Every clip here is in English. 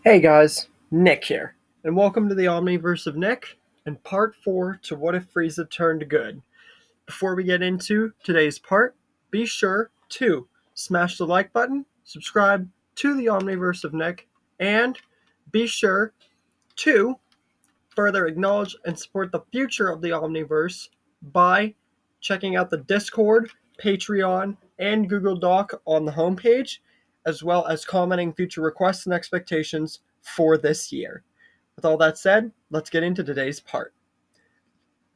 Hey guys, Nick here, and welcome to the Omniverse of Nick and part 4 to What If Frieza Turned Good. Before we get into today's part, be sure to smash the like button, subscribe to the Omniverse of Nick, and be sure to further acknowledge and support the future of the Omniverse by checking out the Discord, Patreon, and Google Doc on the homepage, as well as commenting future requests and expectations for this year. With all that said, let's get into today's part.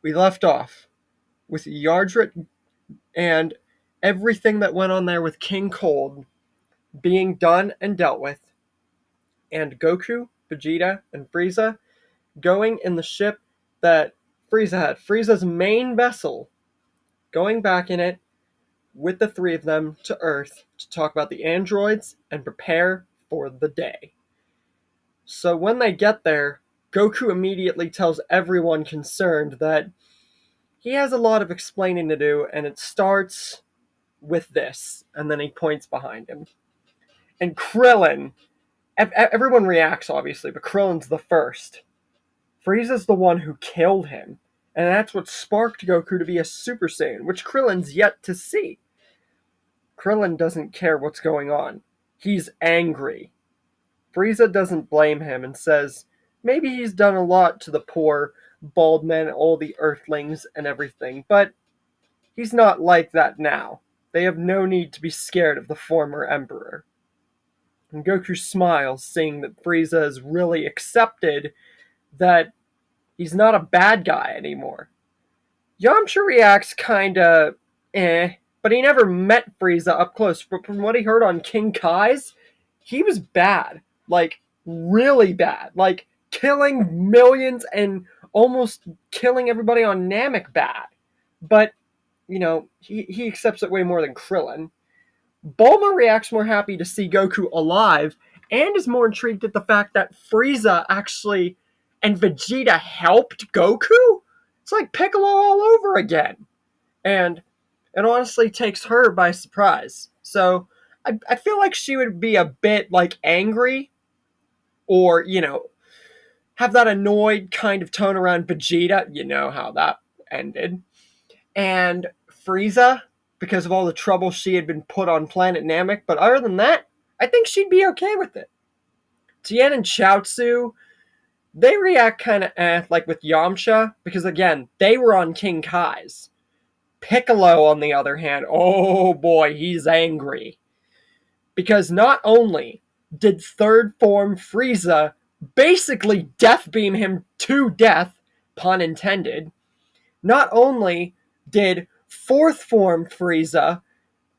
We left off with Yardrit and everything that went on there with King Cold being done and dealt with, and Goku, Vegeta, and Frieza going in the ship that Frieza had, Frieza's main vessel, going back in it with the three of them to Earth to talk about the androids and prepare for the day. So when they get there, Goku immediately tells everyone concerned that he has a lot of explaining to do, and it starts with this, and then he points behind him. And Krillin, everyone reacts obviously, but Krillin's the first. Frieza's the one who killed him, and that's what sparked Goku to be a Super Saiyan, which Krillin's yet to see. Krillin doesn't care what's going on. He's angry. Frieza doesn't blame him and says maybe he's done a lot to the poor bald men, all the Earthlings, and everything, but he's not like that now. They have no need to be scared of the former Emperor. And Goku smiles, seeing that Frieza has really accepted that he's not a bad guy anymore. Yamcha reacts kinda but he never met Frieza up close. But from what he heard on King Kai's, he was bad. Like, really bad. Like, killing millions and almost killing everybody on Namek bad. But, he accepts it way more than Krillin. Bulma reacts more happy to see Goku alive and is more intrigued at the fact that Frieza actually and Vegeta helped Goku. It's like Piccolo all over again. And it honestly takes her by surprise. So I feel like she would be a bit like angry or, have that annoyed kind of tone around Vegeta. You know how that ended. And Frieza, because of all the trouble she had been put on planet Namek. But other than that, I think she'd be okay with it. Tien and Chaozu, they react kind of like with Yamcha, because again, they were on King Kai's. Piccolo, on the other hand, oh boy, he's angry. Because not only did third form Frieza basically death beam him to death, pun intended, not only did fourth form Frieza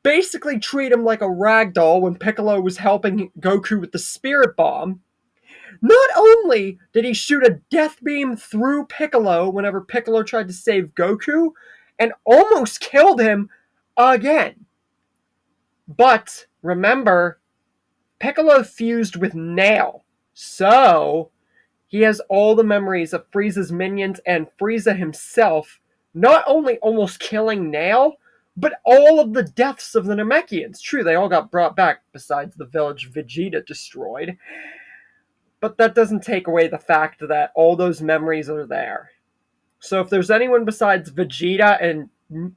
basically treat him like a ragdoll when Piccolo was helping Goku with the Spirit Bomb, not only did he shoot a death beam through Piccolo whenever Piccolo tried to save Goku, and almost killed him again. But remember, Piccolo fused with Nail, so he has all the memories of Frieza's minions and Frieza himself, not only almost killing Nail, but all of the deaths of the Namekians. True, they all got brought back, besides the village Vegeta destroyed. But that doesn't take away the fact that all those memories are there. So if there's anyone besides Vegeta and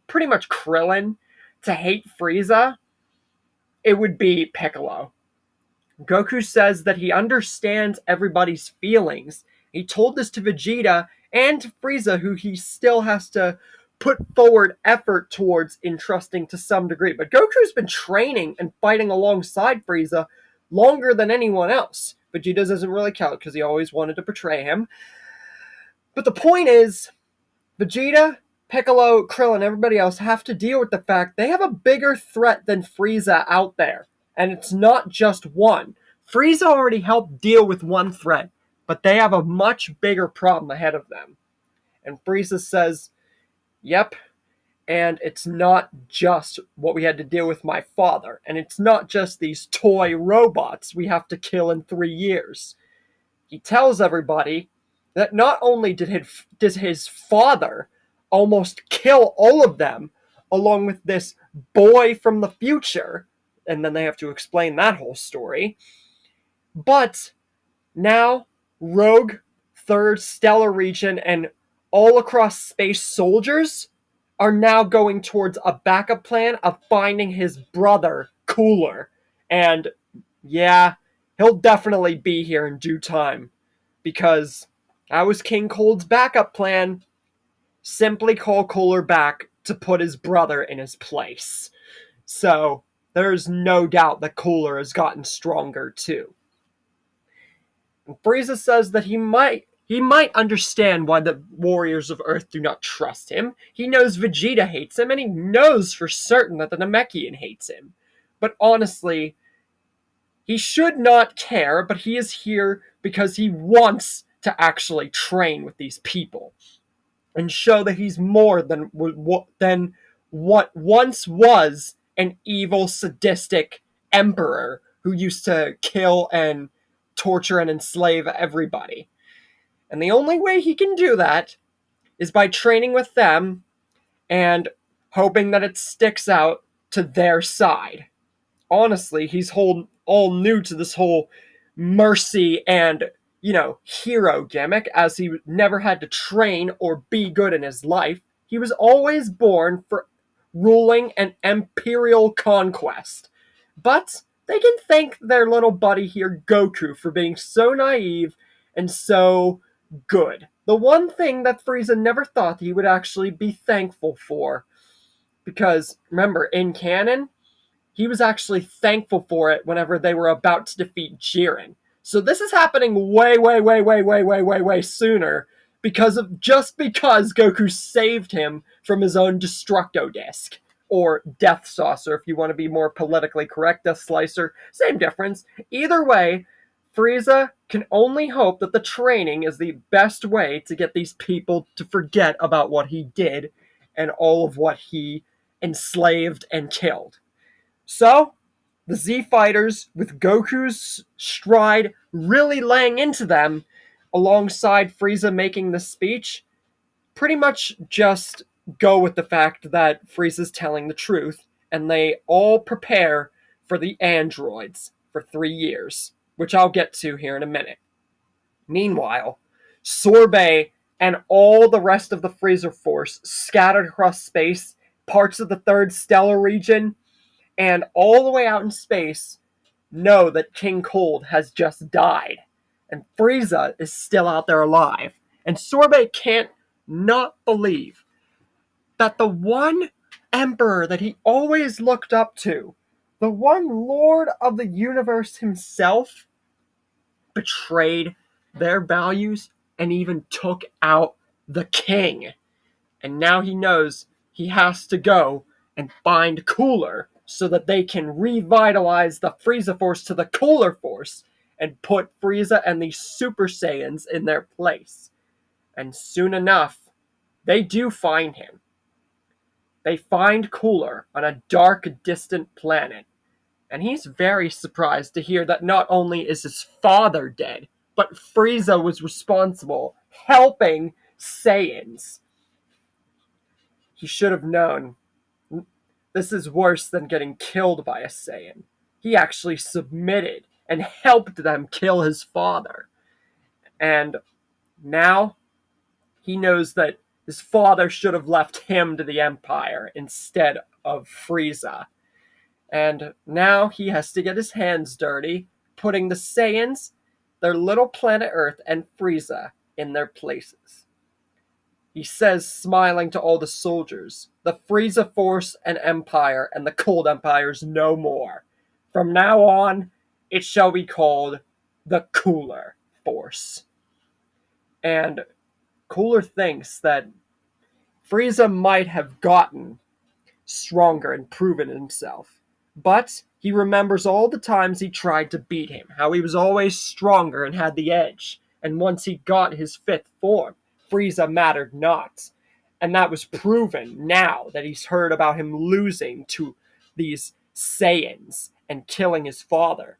pretty much Krillin to hate Frieza, it would be Piccolo. Goku says that he understands everybody's feelings. He told this to Vegeta and to Frieza, who he still has to put forward effort towards entrusting to some degree. But Goku's been training and fighting alongside Frieza longer than anyone else. Vegeta doesn't really count because he always wanted to betray him. But the point is, Vegeta, Piccolo, Krillin, everybody else have to deal with the fact they have a bigger threat than Frieza out there. And it's not just one. Frieza already helped deal with one threat, but they have a much bigger problem ahead of them. And Frieza says, yep, and it's not just what we had to deal with my father, and it's not just these toy robots we have to kill in 3 years. He tells everybody that not only did his father almost kill all of them, along with this boy from the future, and then they have to explain that whole story, but Now, Rogue, Third Stellar Region, and all across space soldiers are now going towards a backup plan of finding his brother, Cooler. And yeah, he'll definitely be here in due time. Because that was King Cold's backup plan. Simply call Cooler back to put his brother in his place. So, there's no doubt that Cooler has gotten stronger too. And Frieza says that he might understand why the warriors of Earth do not trust him. He knows Vegeta hates him, and he knows for certain that the Namekian hates him. But honestly, he should not care, but he is here because he wants to actually train with these people and show that he's more than what once was an evil, sadistic emperor who used to kill and torture and enslave everybody. And the only way he can do that is by training with them and hoping that it sticks out to their side. Honestly, he's all new to this whole mercy and, hero gimmick, as he never had to train or be good in his life. He was always born for ruling an imperial conquest. But they can thank their little buddy here, Goku, for being so naive and so good. The one thing that Frieza never thought he would actually be thankful for. Because, remember, in canon, he was actually thankful for it whenever they were about to defeat Jiren. So this is happening way sooner because Goku saved him from his own Destructo Disc. Or Death Saucer, if you want to be more politically correct. Death Slicer, same difference. Either way, Frieza can only hope that the training is the best way to get these people to forget about what he did and all of what he enslaved and killed. So, the Z Fighters, with Goku's stride really laying into them, alongside Frieza making the speech, pretty much just go with the fact that Frieza's telling the truth, and they all prepare for the androids for 3 years, which I'll get to here in a minute. Meanwhile, Sorbet and all the rest of the Frieza force scattered across space, parts of the Third Stellar Region, and all the way out in space, know that King Cold has just died. And Frieza is still out there alive. And Sorbet can't not believe that the one emperor that he always looked up to, the one lord of the universe himself, betrayed their values and even took out the king. And now he knows he has to go and find Cooler so that they can revitalize the Frieza Force to the Cooler Force and put Frieza and the Super Saiyans in their place. And soon enough, they do find him. They find Cooler on a dark, distant planet. And he's very surprised to hear that not only is his father dead, but Frieza was responsible, helping Saiyans. He should have known. This is worse than getting killed by a Saiyan. He actually submitted and helped them kill his father. And now he knows that his father should have left him to the Empire instead of Frieza. And now he has to get his hands dirty, putting the Saiyans, their little planet Earth, and Frieza in their places. He says, smiling to all the soldiers, the Frieza Force and Empire and the Cold Empire's no more. From now on, it shall be called the Cooler Force. And Cooler thinks that Frieza might have gotten stronger and proven himself. But he remembers all the times he tried to beat him, how he was always stronger and had the edge. And once he got his fifth form, Frieza mattered not. And that was proven now that he's heard about him losing to these Saiyans and killing his father.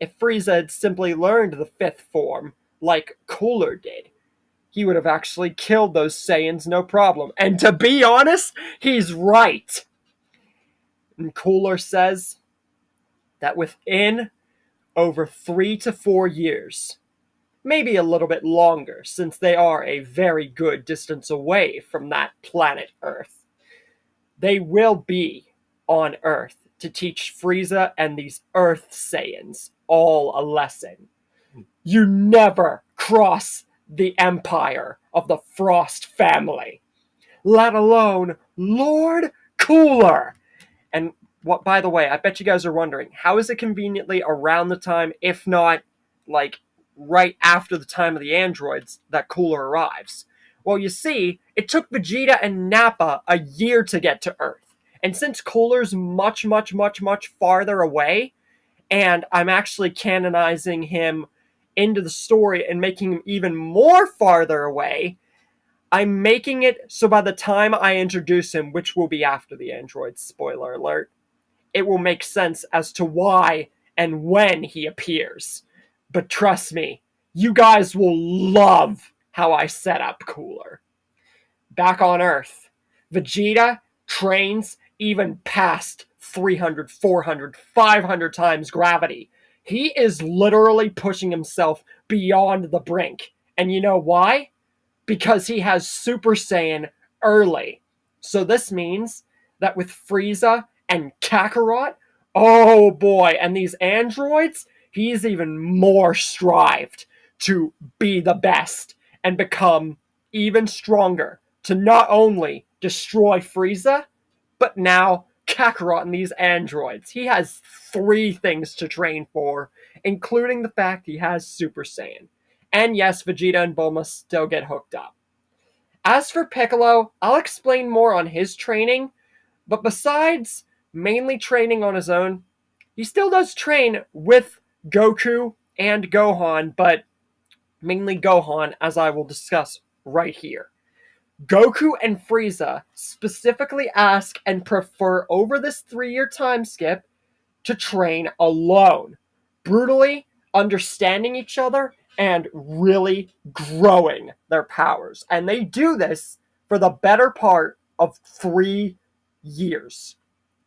If Frieza had simply learned the fifth form, like Cooler did, he would have actually killed those Saiyans no problem. And to be honest, he's right. And Cooler says that within over 3 to 4 years, maybe a little bit longer, since they are a very good distance away from that planet Earth. They will be on Earth to teach Frieza and these Earth Saiyans all a lesson. You never cross the empire of the Frost family, let alone Lord Cooler. And what, by the way, I bet you guys are wondering, how is it conveniently around the time, if not like right after the time of the androids, that Cooler arrives? Well, you see, it took Vegeta and Nappa a year to get to Earth. And since Cooler's much, much, much, much farther away, and I'm actually canonizing him into the story and making him even more farther away, I'm making it so by the time I introduce him, which will be after the androids, spoiler alert, it will make sense as to why and when he appears. But trust me, you guys will love how I set up Cooler. Back on Earth, Vegeta trains even past 300, 400, 500 times gravity. He is literally pushing himself beyond the brink. And you know why? Because he has Super Saiyan early. So this means that with Frieza and Kakarot, oh boy, and these androids, he's even more strived to be the best and become even stronger to not only destroy Frieza, but now Kakarot and these androids. He has 3 things to train for, including the fact he has Super Saiyan. And yes, Vegeta and Bulma still get hooked up. As for Piccolo, I'll explain more on his training, but besides mainly training on his own, he still does train with Goku and Gohan, but mainly Gohan, as I will discuss right here. Goku and Frieza specifically ask and prefer over this 3-year time skip to train alone, brutally understanding each other and really growing their powers. And they do this for the better part of 3 years,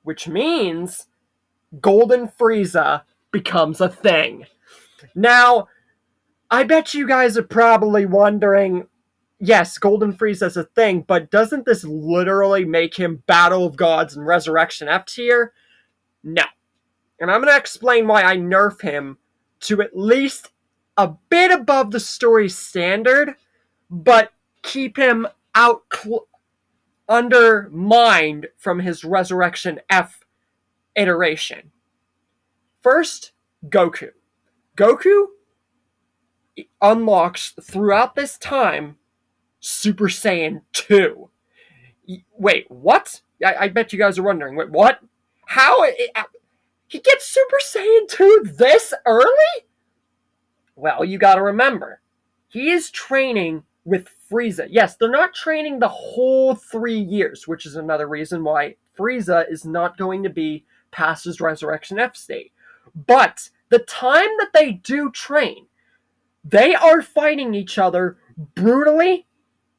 which means Golden Frieza becomes a thing. Now, I bet you guys are probably wondering, yes, Golden Frieza's a thing, but doesn't this literally make him Battle of Gods and Resurrection F tier? No. And I'm going to explain why I nerf him to at least a bit above the story standard, but keep him out undermined from his Resurrection F iteration. First, Goku. Goku unlocks throughout this time Super Saiyan 2. Wait, what? I bet you guys are wondering. Wait, what? How? He gets Super Saiyan 2 this early? Well, you gotta remember, he is training with Frieza. Yes, they're not training the whole 3 years, which is another reason why Frieza is not going to be past his Resurrection F state. But the time that they do train, they are fighting each other brutally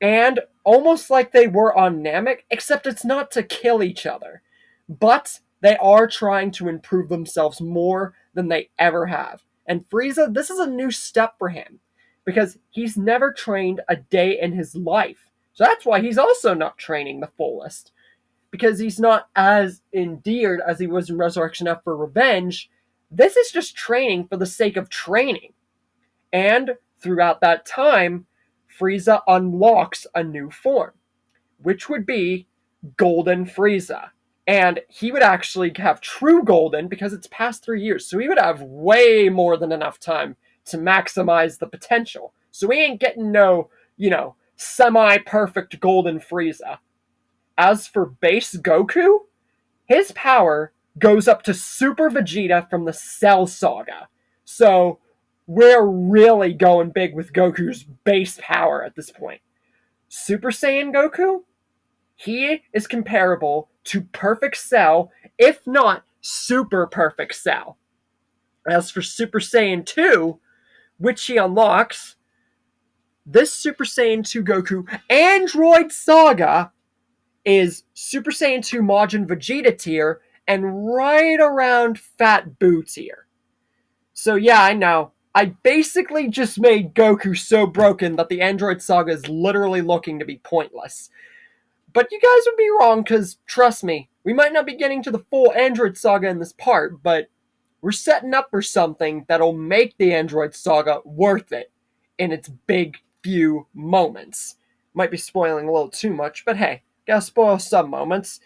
and almost like they were on Namek, except it's not to kill each other. But they are trying to improve themselves more than they ever have. And Frieza, this is a new step for him, because he's never trained a day in his life. So that's why he's also not training the fullest, because he's not as endeared as he was in Resurrection F for revenge. This is just training for the sake of training. And throughout that time, Frieza unlocks a new form, which would be Golden Frieza. And he would actually have true Golden because it's past 3 years. So he would have way more than enough time to maximize the potential. So we ain't getting no, semi-perfect Golden Frieza. As for base Goku, his power goes up to Super Vegeta from the Cell Saga. So we're really going big with Goku's base power at this point. Super Saiyan Goku, he is comparable to Perfect Cell, if not Super Perfect Cell. As for Super Saiyan 2, which he unlocks, this Super Saiyan 2 Goku Android Saga is Super Saiyan 2 Majin Vegeta tier and right around Fat Boo tier. So yeah, I know, I basically just made Goku so broken that the Android Saga is literally looking to be pointless. But you guys would be wrong, because trust me, we might not be getting to the full Android Saga in this part, but we're setting up for something that'll make the Android Saga worth it in its big few moments. Might be spoiling a little too much, but hey, gotta spoil some moments.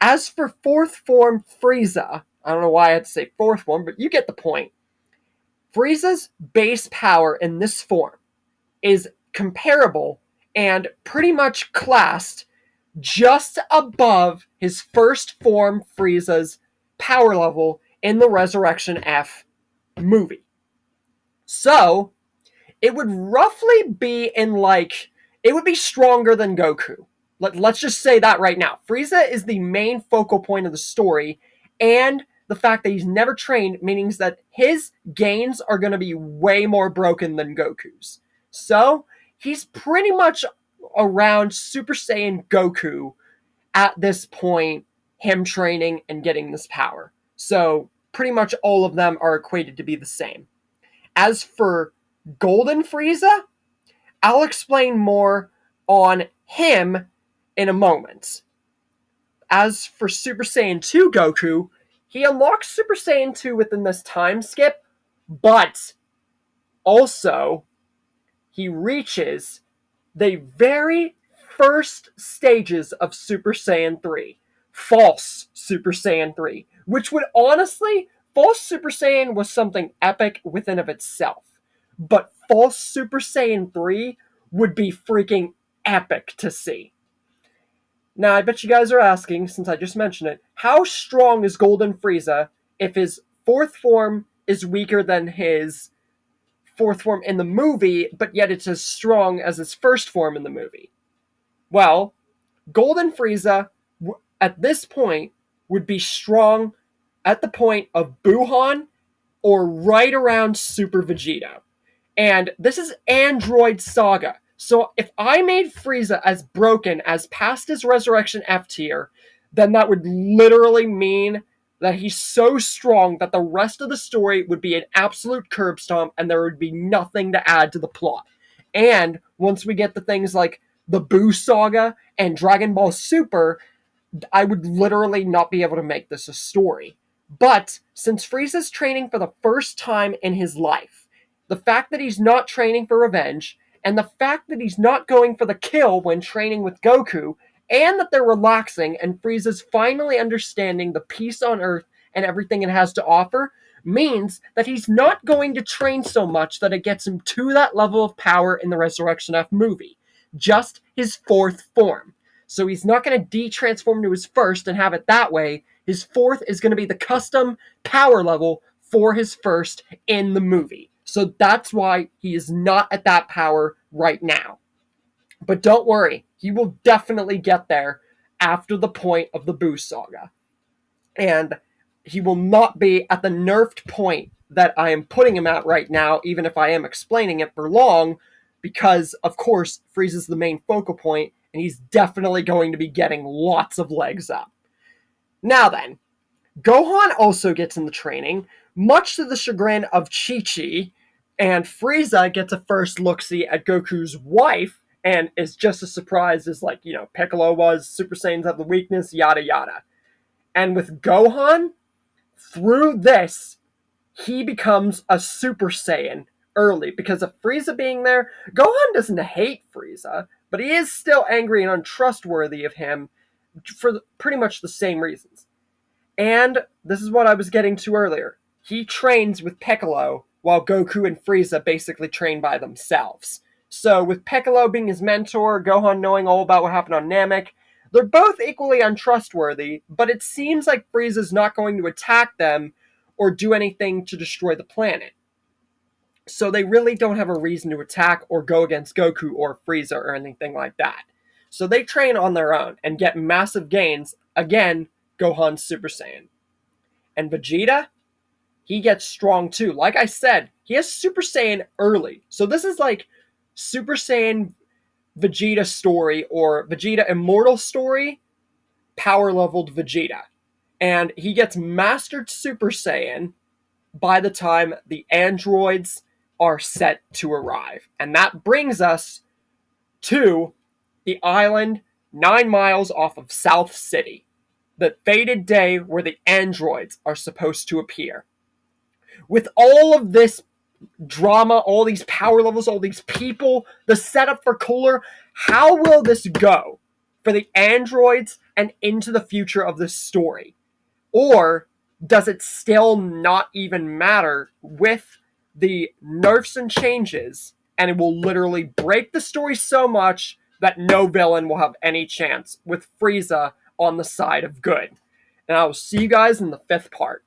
As for fourth form Frieza, I don't know why I had to say fourth form, but you get the point. Frieza's base power in this form is comparable and pretty much classed just above his first form Frieza's power level in the Resurrection F movie. So, it would roughly be in it would be stronger than Goku. Let's just say that right now. Frieza is the main focal point of the story, and the fact that he's never trained means that his gains are going to be way more broken than Goku's. So, he's pretty much around Super Saiyan Goku at this point, him training and getting this power. So, pretty much all of them are equated to be the same. As for Golden Frieza, I'll explain more on him in a moment. As for Super Saiyan 2 Goku, he unlocks Super Saiyan 2 within this time skip, but also he reaches the very first stages of Super Saiyan 3. False Super Saiyan 3. Which would honestly, False Super Saiyan was something epic within of itself. But False Super Saiyan 3 would be freaking epic to see. Now, I bet you guys are asking, since I just mentioned it, how strong is Golden Frieza if his fourth form is weaker than his fourth form in the movie, but yet it's as strong as his first form in the movie? Well, Golden Frieza, at this point, would be strong at the point of Buhan or right around Super Vegeta. And this is Android Saga. So if I made Frieza as broken as past his Resurrection F tier, then that would literally mean that he's so strong that the rest of the story would be an absolute curb stomp and there would be nothing to add to the plot. And once we get to things like the Buu Saga and Dragon Ball Super, I would literally not be able to make this a story. But since Frieza's training for the first time in his life, the fact that he's not training for revenge, and the fact that he's not going for the kill when training with Goku, and that they're relaxing and Frieza's finally understanding the peace on Earth and everything it has to offer, means that he's not going to train so much that it gets him to that level of power in the Resurrection F movie. Just his fourth form. So he's not going to de-transform to his first and have it that way. His fourth is going to be the custom power level for his first in the movie. So that's why he is not at that power right now. But don't worry, he will definitely get there after the point of the Buu Saga. And he will not be at the nerfed point that I am putting him at right now, even if I am explaining it for long, because, of course, Frieza's the main focal point, and he's definitely going to be getting lots of legs up. Now then, Gohan also gets in the training, much to the chagrin of Chi-Chi, and Frieza gets a first look-see at Goku's wife, and is just as surprised as, Piccolo was, Super Saiyans have the weakness, yada yada. And with Gohan, through this, he becomes a Super Saiyan early, because of Frieza being there. Gohan doesn't hate Frieza, but he is still angry and untrustworthy of him for pretty much the same reasons. And this is what I was getting to earlier. He trains with Piccolo, while Goku and Frieza basically train by themselves. So with Piccolo being his mentor, Gohan knowing all about what happened on Namek, they're both equally untrustworthy, but it seems like Frieza's not going to attack them or do anything to destroy the planet. So they really don't have a reason to attack or go against Goku or Frieza or anything like that. So they train on their own and get massive gains. Again, Gohan's Super Saiyan. And Vegeta, he gets strong too. Like I said, he has Super Saiyan early. So this is like Super Saiyan Vegeta story or Vegeta Immortal story, power leveled Vegeta. And he gets Mastered Super Saiyan by the time the androids are set to arrive. And that brings us to the island 9 miles off of South City, the fated day where the androids are supposed to appear. With all of this drama, all these power levels, all these people, the setup for Cooler, how will this go for the androids and into the future of this story? Or does it still not even matter with the nerfs and changes, and it will literally break the story so much that no villain will have any chance, with Frieza on the side of good? And I will see you guys in the 5th part.